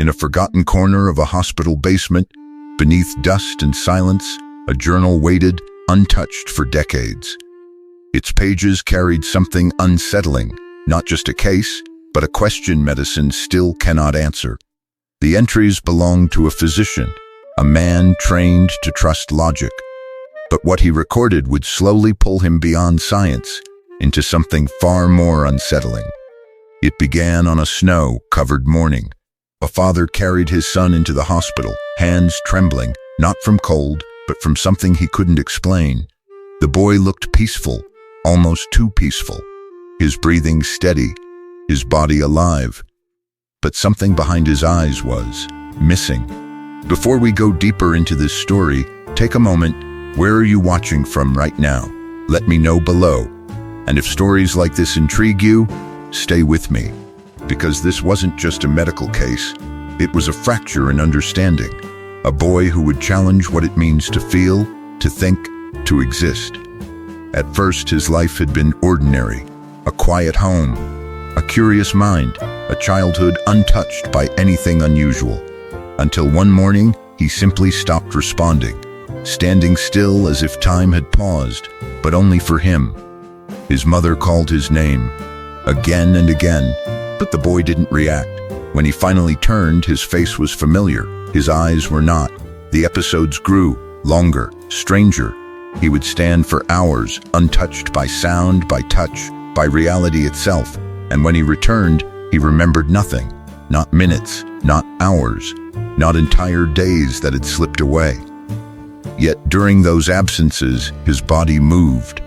In a forgotten corner of a hospital basement, beneath dust and silence, a journal waited, untouched for decades. Its pages carried something unsettling, not just a case, but a question medicine still cannot answer. The entries belonged to a physician, a man trained to trust logic. But what he recorded would slowly pull him beyond science into something far more unsettling. It began on a snow-covered morning. A father carried his son into the hospital, hands trembling, not from cold, but from something he couldn't explain. The boy looked peaceful, almost too peaceful, his breathing steady, his body alive. But something behind his eyes was missing. Before we go deeper into this story, take a moment. Where are you watching from right now? Let me know below. And if stories like this intrigue you, stay with me. Because this wasn't just a medical case, it was a fracture in understanding. A boy who would challenge what it means to feel, to think, to exist. At first, his life had been ordinary. A quiet home, a curious mind, a childhood untouched by anything unusual. Until one morning, he simply stopped responding, standing still as if time had paused, but only for him. His mother called his name, again and again, but the boy didn't react. When he finally turned, his face was familiar. His eyes were not. The episodes grew, longer, stranger. He would stand for hours, untouched by sound, by touch, by reality itself. And when he returned, he remembered nothing. Not minutes, not hours, not entire days that had slipped away. Yet during those absences, his body moved,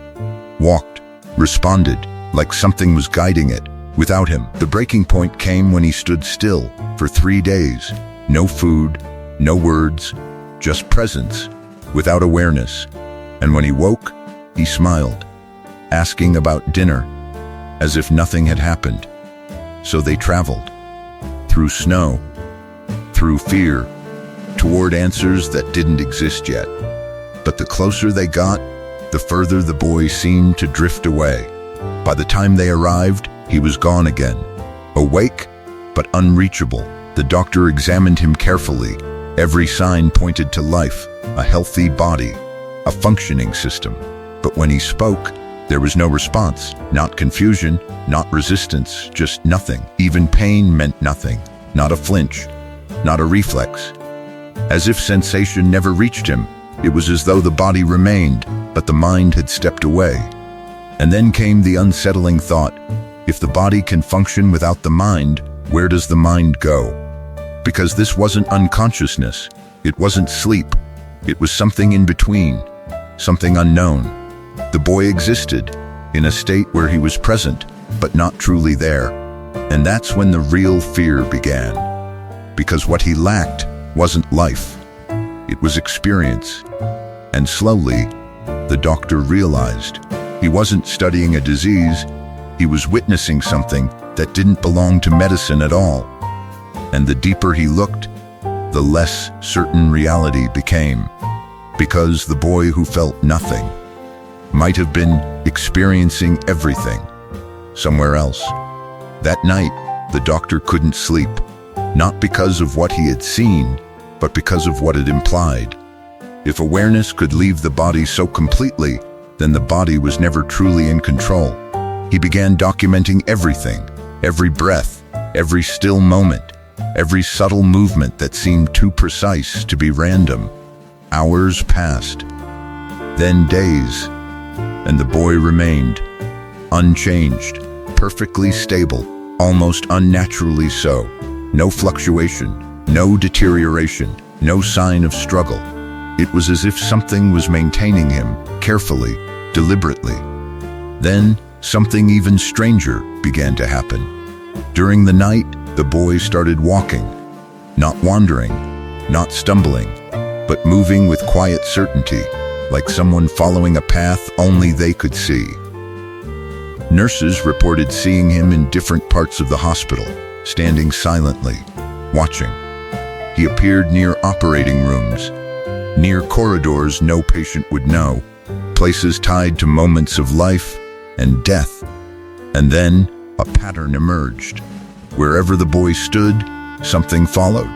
walked, responded, like something was guiding it. Without him, the breaking point came when he stood still for 3 days. No food, no words, just presence, without awareness. And when he woke, he smiled, asking about dinner, as if nothing had happened. So they traveled, through snow, through fear, toward answers that didn't exist yet. But the closer they got, the further the boy seemed to drift away. By the time they arrived, he was gone again, awake but unreachable. The doctor examined him carefully. Every sign pointed to life, a healthy body, a functioning system. But when he spoke, there was no response, not confusion, not resistance, just nothing. Even pain meant nothing, not a flinch, not a reflex. As if sensation never reached him, it was as though the body remained, but the mind had stepped away. And then came the unsettling thought, if the body can function without the mind, where does the mind go? Because this wasn't unconsciousness, it wasn't sleep, it was something in between, something unknown. The boy existed, in a state where he was present, but not truly there. And that's when the real fear began. Because what he lacked wasn't life, it was experience. And slowly, the doctor realized he wasn't studying a disease, he was witnessing something that didn't belong to medicine at all. And the deeper he looked, the less certain reality became. Because the boy who felt nothing might have been experiencing everything somewhere else. That night, the doctor couldn't sleep, not because of what he had seen, but because of what it implied. If awareness could leave the body so completely, then the body was never truly in control. He began documenting everything, every breath, every still moment, every subtle movement that seemed too precise to be random. Hours passed, then days, and the boy remained, unchanged, perfectly stable, almost unnaturally so. No fluctuation, no deterioration, no sign of struggle. It was as if something was maintaining him, carefully, deliberately. Then, something even stranger began to happen. During the night, the boy started walking, not wandering, not stumbling, but moving with quiet certainty, like someone following a path only they could see. Nurses reported seeing him in different parts of the hospital, standing silently, watching. He appeared near operating rooms, near corridors no patient would know, places tied to moments of life and death. And then a pattern emerged. Wherever the boy stood, Something followed.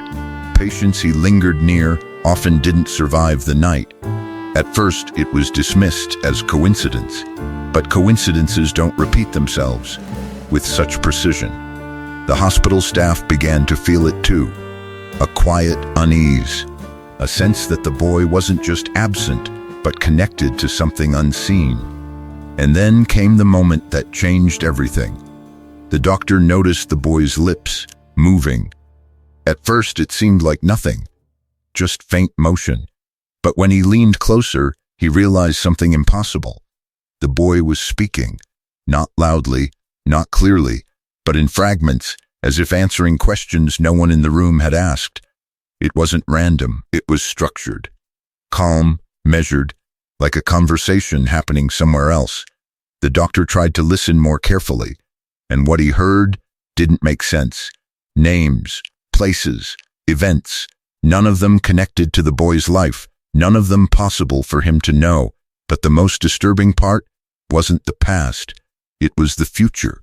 Patients he lingered near often didn't survive the night. At first, it was dismissed as coincidence, but coincidences don't repeat themselves with such precision. The hospital staff began to feel it too, a quiet unease, a sense that the boy wasn't just absent, but connected to something unseen. And then came the moment that changed everything. The doctor noticed the boy's lips moving. At first, it seemed like nothing, just faint motion. But when he leaned closer, he realized something impossible. The boy was speaking, not loudly, not clearly, but in fragments, as if answering questions no one in the room had asked. It wasn't random, it was structured, calm, measured, like a conversation happening somewhere else. The doctor tried to listen more carefully, and what he heard didn't make sense. Names, places, events, none of them connected to the boy's life, none of them possible for him to know. But the most disturbing part wasn't the past, it was the future.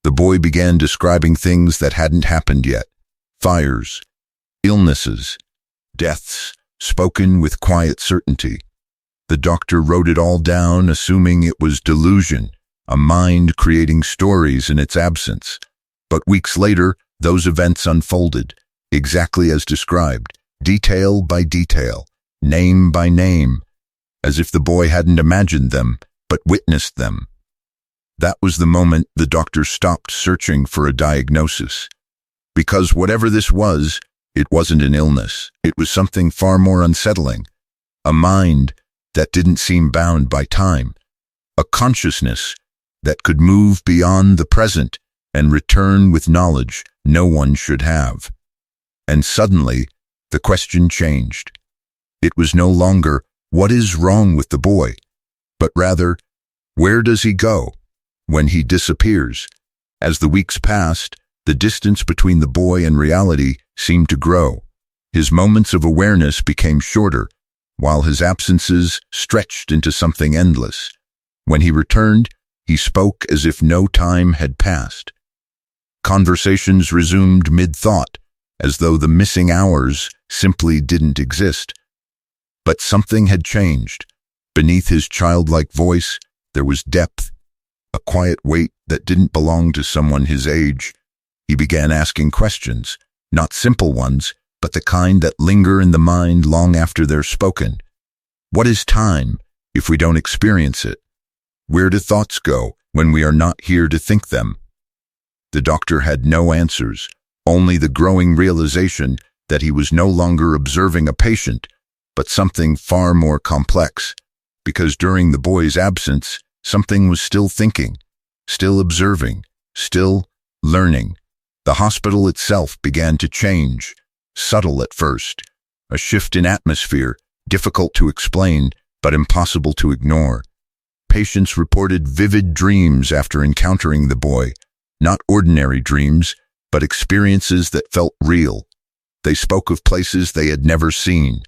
The boy began describing things that hadn't happened yet. Fires, illnesses, deaths, spoken with quiet certainty. The doctor wrote it all down, assuming it was delusion, a mind creating stories in its absence. But weeks later, those events unfolded, exactly as described, detail by detail, name by name, as if the boy hadn't imagined them, but witnessed them. That was the moment the doctor stopped searching for a diagnosis. Because whatever this was, it wasn't an illness. It was something far more unsettling. A mind that didn't seem bound by time. A consciousness that could move beyond the present and return with knowledge no one should have. And suddenly, the question changed. It was no longer, what is wrong with the boy? But rather, where does he go when he disappears? As the weeks passed, the distance between the boy and reality seemed to grow. His moments of awareness became shorter, while his absences stretched into something endless. When he returned, he spoke as if no time had passed. Conversations resumed mid-thought, as though the missing hours simply didn't exist. But something had changed. Beneath his childlike voice, there was depth, a quiet weight that didn't belong to someone his age. He began asking questions, not simple ones, but the kind that linger in the mind long after they're spoken. What is time if we don't experience it? Where do thoughts go when we are not here to think them? The doctor had no answers, only the growing realization that he was no longer observing a patient, but something far more complex, because during the boy's absence, something was still thinking, still observing, still learning. The hospital itself began to change, subtle at first, a shift in atmosphere, difficult to explain, but impossible to ignore. Patients reported vivid dreams after encountering the boy, not ordinary dreams, but experiences that felt real. They spoke of places they had never seen,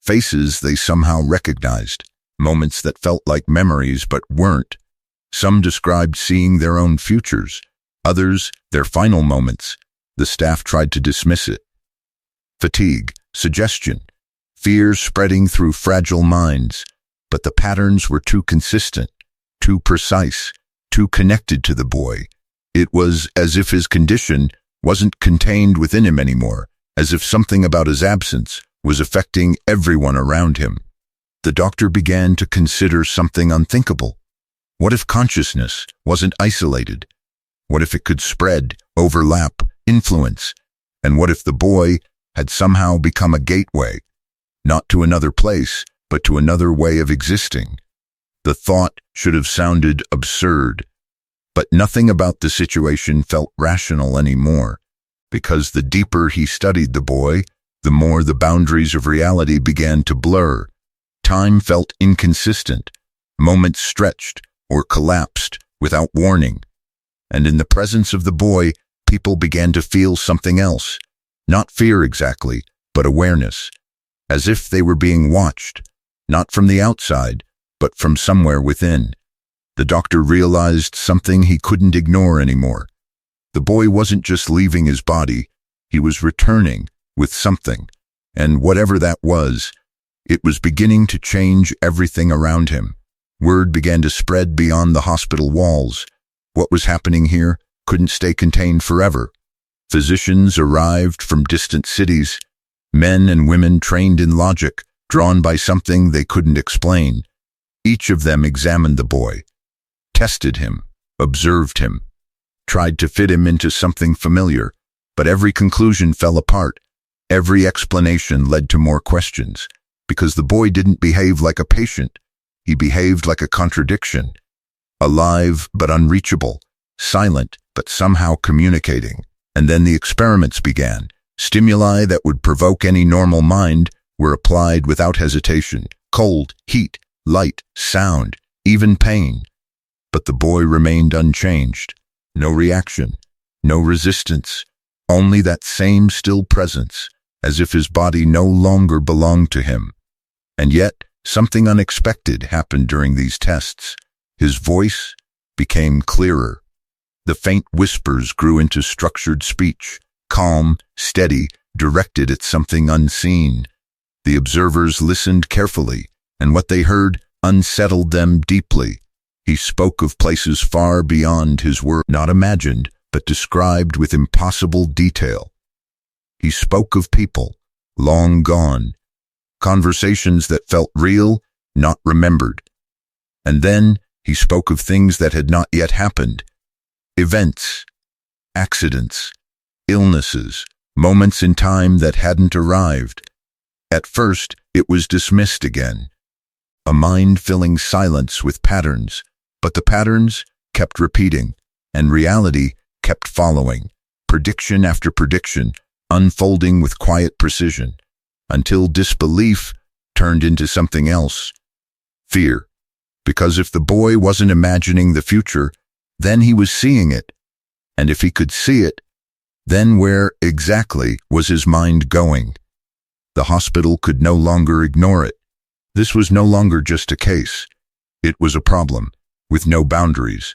faces they somehow recognized, moments that felt like memories but weren't. Some described seeing their own futures, others their final moments. The staff tried to dismiss it. Fatigue, suggestion, fear spreading through fragile minds, but the patterns were too consistent, too precise, too connected to the boy. It was as if his condition wasn't contained within him anymore, as if something about his absence was affecting everyone around him. The doctor began to consider something unthinkable. What if consciousness wasn't isolated? What if it could spread, overlap, influence? And what if the boy had somehow become a gateway, not to another place, but to another way of existing? The thought should have sounded absurd, but nothing about the situation felt rational anymore, because the deeper he studied the boy, the more the boundaries of reality began to blur. Time felt inconsistent, moments stretched or collapsed without warning. And in the presence of the boy, people began to feel something else, not fear exactly, but awareness, as if they were being watched, not from the outside, but from somewhere within. The doctor realized something he couldn't ignore anymore. The boy wasn't just leaving his body, He was returning with something, and whatever that was, it was beginning to change everything around him. Word began to spread beyond the hospital walls. What was happening here couldn't stay contained forever. Physicians arrived from distant cities, men and women trained in logic, drawn by something they couldn't explain. Each of them examined the boy, tested him, observed him, tried to fit him into something familiar, but every conclusion fell apart. Every explanation led to more questions, because the boy didn't behave like a patient. He behaved like a contradiction, alive but unreachable, silent but somehow communicating. And then the experiments began. Stimuli that would provoke any normal mind were applied without hesitation. Cold, heat, light, sound, even pain. But the boy remained unchanged. No reaction, no resistance, only that same still presence, as if his body no longer belonged to him. And yet, something unexpected happened during these tests. His voice became clearer. The faint whispers grew into structured speech, calm, steady, directed at something unseen. The observers listened carefully, and what they heard unsettled them deeply. He spoke of places far beyond his world, not imagined, but described with impossible detail. He spoke of people, long gone, conversations that felt real, not remembered. And then he spoke of things that had not yet happened. Events, accidents, illnesses, moments in time that hadn't arrived. At first, it was dismissed again. A mind-filling silence with patterns, but the patterns kept repeating, and reality kept following, prediction after prediction, unfolding with quiet precision, until disbelief turned into something else. Fear. Because if the boy wasn't imagining the future, then he was seeing it. And if he could see it, then where exactly was his mind going? The hospital could no longer ignore it. This was no longer just a case. It was a problem, with no boundaries.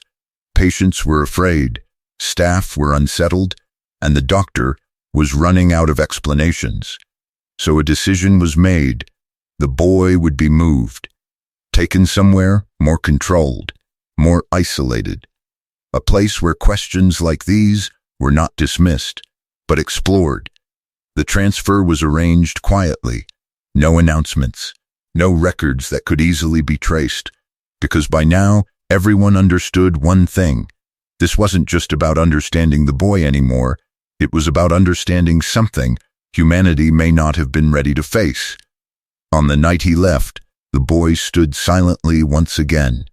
Patients were afraid, staff were unsettled, and the doctor was running out of explanations. So a decision was made. The boy would be moved, taken somewhere more controlled, more isolated. A place where questions like these were not dismissed, but explored. The transfer was arranged quietly, no announcements, no records that could easily be traced, because by now everyone understood one thing. This wasn't just about understanding the boy anymore, it was about understanding something humanity may not have been ready to face. On the night he left, the boy stood silently once again,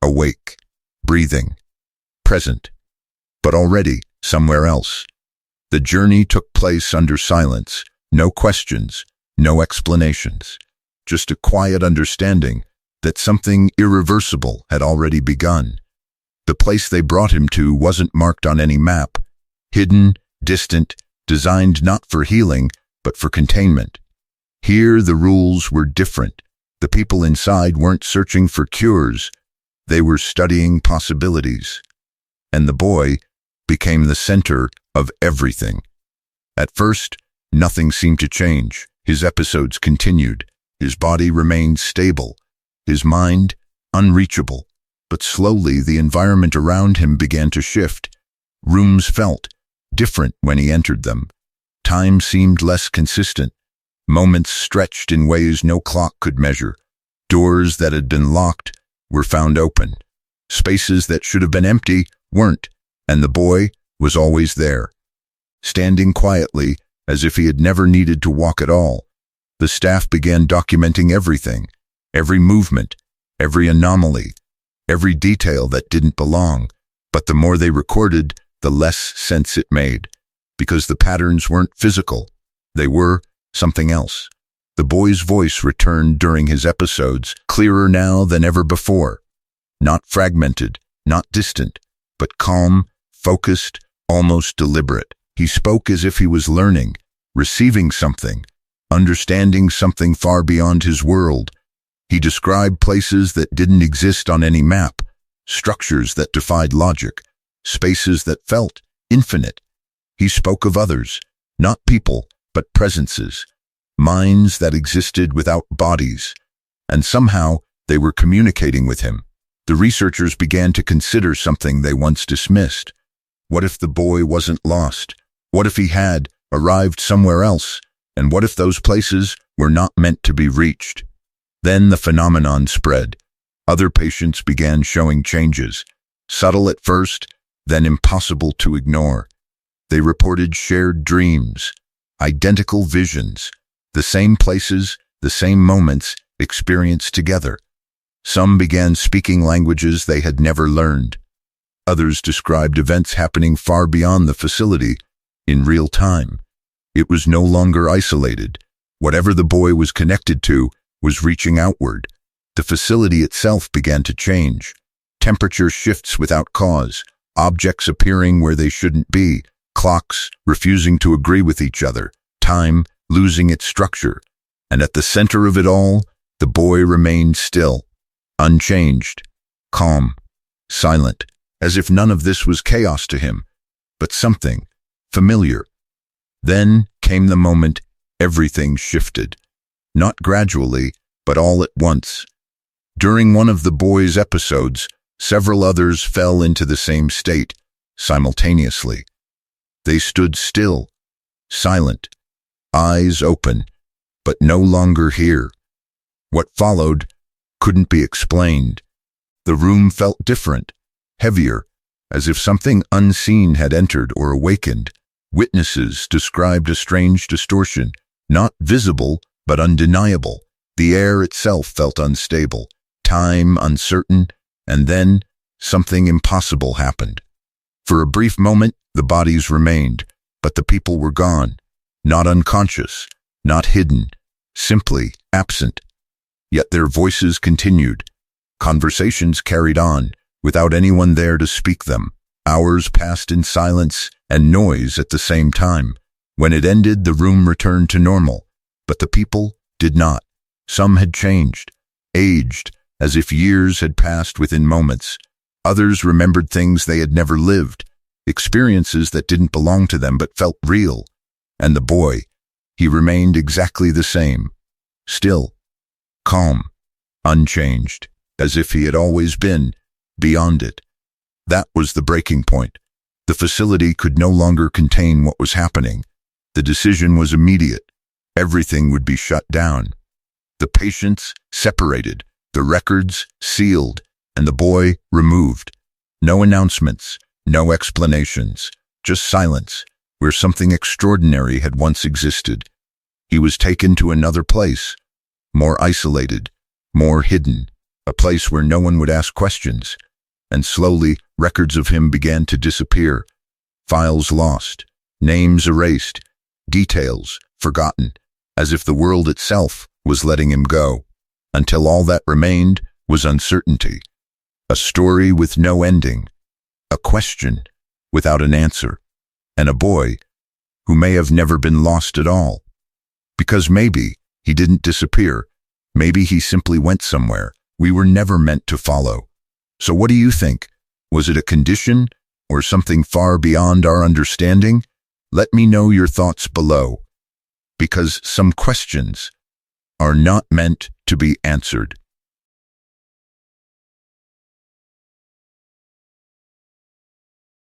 awake, breathing, present, but already somewhere else. The journey took place under silence, no questions, no explanations, just a quiet understanding that something irreversible had already begun. The place they brought him to wasn't marked on any map, hidden, distant, designed not for healing, but for containment. Here the rules were different. The people inside weren't searching for cures, they were studying possibilities. And the boy became the center of everything. At first, nothing seemed to change. His episodes continued. His body remained stable, his mind unreachable. But slowly the environment around him began to shift. Rooms felt different when he entered them. Time seemed less consistent. Moments stretched in ways no clock could measure. Doors that had been locked were found open. Spaces that should have been empty weren't, and the boy was always there, standing quietly as if he had never needed to walk at all. The staff began documenting everything, every movement, every anomaly, every detail that didn't belong. But the more they recorded, the less sense it made, because the patterns weren't physical, they were something else. The boy's voice returned during his episodes, clearer now than ever before. Not fragmented, not distant, but calm, focused, almost deliberate. He spoke as if he was learning, receiving something, understanding something far beyond his world. He described places that didn't exist on any map, structures that defied logic, spaces that felt infinite. He spoke of others, Not people, but presences, minds that existed without bodies, and somehow they were communicating with him. The researchers began to consider something they once dismissed. What if the boy wasn't lost? What if he had arrived somewhere else? And what if those places were not meant to be reached? Then the phenomenon spread. Other patients began showing changes, subtle at first, then impossible to ignore. They reported shared dreams, identical visions, the same places, the same moments experienced together. Some began speaking languages they had never learned. Others described events happening far beyond the facility, in real time. It was no longer isolated. Whatever the boy was connected to was reaching outward. The facility itself began to change. Temperature shifts without cause, objects appearing where they shouldn't be, clocks refusing to agree with each other, time losing its structure. And at the center of it all, the boy remained still, unchanged, calm, silent, as if none of this was chaos to him, but something familiar. Then came the moment everything shifted, not gradually, but all at once. During one of the boy's episodes, several others fell into the same state, simultaneously. They stood still, silent, eyes open, but no longer here. What followed couldn't be explained. The room felt different, heavier, as if something unseen had entered or awakened. Witnesses described a strange distortion, not visible, but undeniable. The air itself felt unstable, time uncertain, and then something impossible happened. For a brief moment, the bodies remained, but the people were gone, not unconscious, not hidden, simply absent. Yet their voices continued. Conversations carried on, without anyone there to speak them. Hours passed in silence and noise at the same time. When it ended, the room returned to normal, but the people did not. Some had changed, aged, as if years had passed within moments. Others remembered things they had never lived, experiences that didn't belong to them but felt real. And the boy, he remained exactly the same, still, calm, unchanged, as if he had always been, beyond it. That was the breaking point. The facility could no longer contain what was happening. The decision was immediate. Everything would be shut down. The patients separated, the records sealed, and the boy removed. No announcements, no explanations, just silence, where something extraordinary had once existed. He was taken to another place, more isolated, more hidden, a place where no one would ask questions. And slowly, records of him began to disappear. Files lost, names erased, details forgotten, as if the world itself was letting him go, until all that remained was uncertainty. A story with no ending, a question without an answer, and a boy who may have never been lost at all. Because maybe he didn't disappear, maybe he simply went somewhere we were never meant to follow. So what do you think? Was it a condition or something far beyond our understanding? Let me know your thoughts below, because some questions are not meant to be answered.